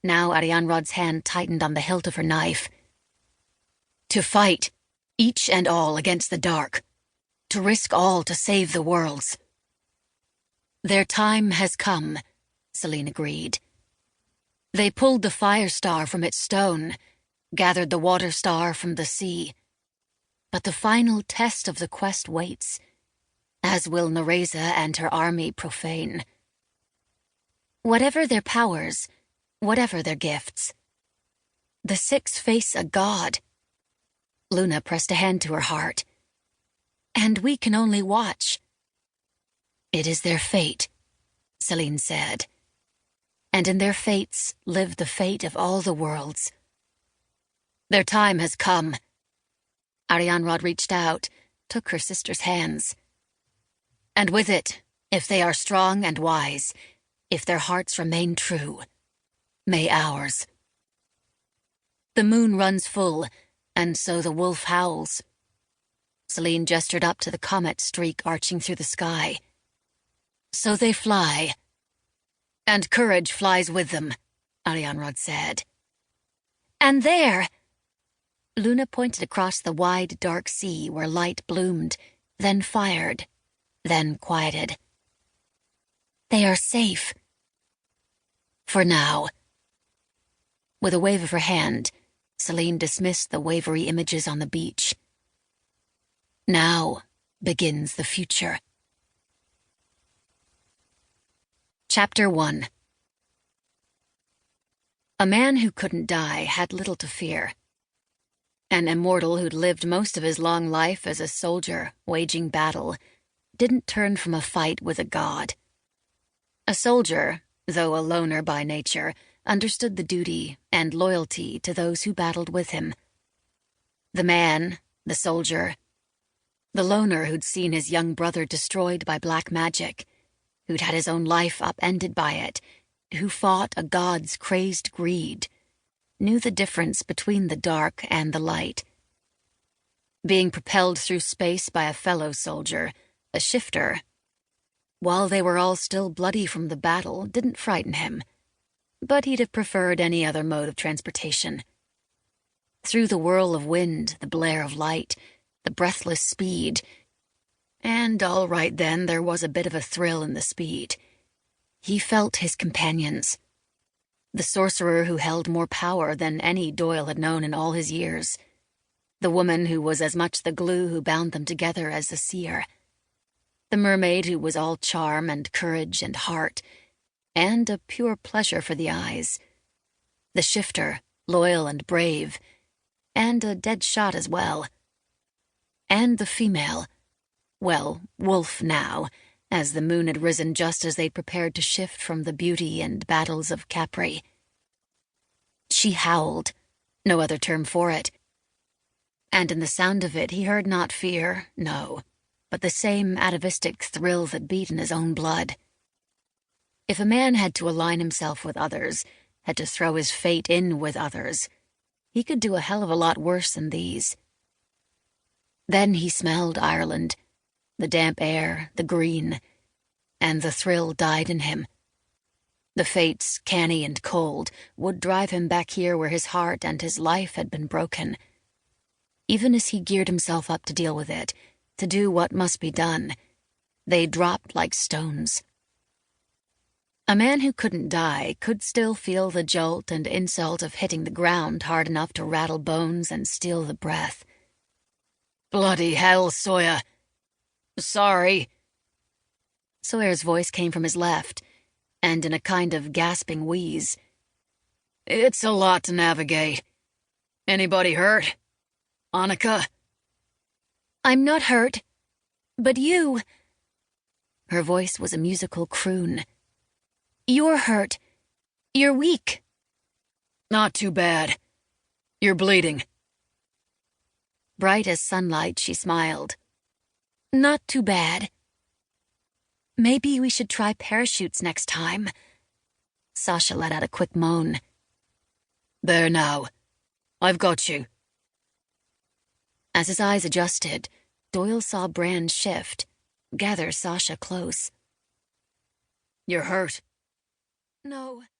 Now Arianrod's hand tightened on the hilt of her knife. To fight, each and all against the dark. To risk all to save the worlds. Their time has come, Selene agreed. They pulled the fire star from its stone, gathered the water star from the sea. But the final test of the quest waits, as will Nereza and her army profane. Whatever their powers, whatever their gifts, the six face a god. Luna pressed a hand to her heart. And we can only watch. It is their fate, Selene said. And in their fates live the fate of all the worlds. Their time has come. Arianrod reached out, took her sister's hands. And with it, if they are strong and wise, if their hearts remain true, may ours. The moon runs full, and so the wolf howls. Selene gestured up to the comet streak arching through the sky. So they fly. And courage flies with them, Arianrod said. And there! Luna pointed across the wide, dark sea where light bloomed, then fired, then quieted. They are safe. For now. With a wave of her hand, Selene dismissed the wavery images on the beach. Now begins the future. Chapter 1. A man who couldn't die had little to fear. An immortal who'd lived most of his long life as a soldier waging battle didn't turn from a fight with a god. A soldier, though a loner by nature, understood the duty and loyalty to those who battled with him. The man, the soldier, the loner who'd seen his young brother destroyed by black magic, who'd had his own life upended by it, who fought a god's crazed greed, knew the difference between the dark and the light. Being propelled through space by a fellow soldier, a shifter, while they were all still bloody from the battle, didn't frighten him, but he'd have preferred any other mode of transportation. Through the whirl of wind, the blare of light, the breathless speed, and all right then, there was a bit of a thrill in the speed. He felt his companions. The sorcerer who held more power than any Doyle had known in all his years. The woman who was as much the glue who bound them together as the seer. The mermaid who was all charm and courage and heart, and a pure pleasure for the eyes. The shifter, loyal and brave, and a dead shot as well. And the female, well, wolf now, as the moon had risen just as they'd prepared to shift from the beauty and battles of Capri. She howled, no other term for it. And in the sound of it he heard not fear, no, but the same atavistic thrill that beat in his own blood. If a man had to align himself with others, had to throw his fate in with others, he could do a hell of a lot worse than these. Then he smelled Ireland, the damp air, the green, and the thrill died in him. The fates, canny and cold, would drive him back here where his heart and his life had been broken. Even as he geared himself up to deal with it, to do what must be done, they dropped like stones. A man who couldn't die could still feel the jolt and insult of hitting the ground hard enough to rattle bones and steal the breath. Bloody hell, Sawyer! Sorry. Sawyer's voice came from his left, and in a kind of gasping wheeze. It's a lot to navigate. Anybody hurt? Annika? I'm not hurt, but you... Her voice was a musical croon. You're hurt. You're weak. Not too bad. You're bleeding. Bright as sunlight, she smiled. Not too bad. Maybe we should try parachutes next time. Sasha let out a quick moan. There now. I've got you. As his eyes adjusted, Doyle saw Brand shift, gather Sasha close. You're hurt. No.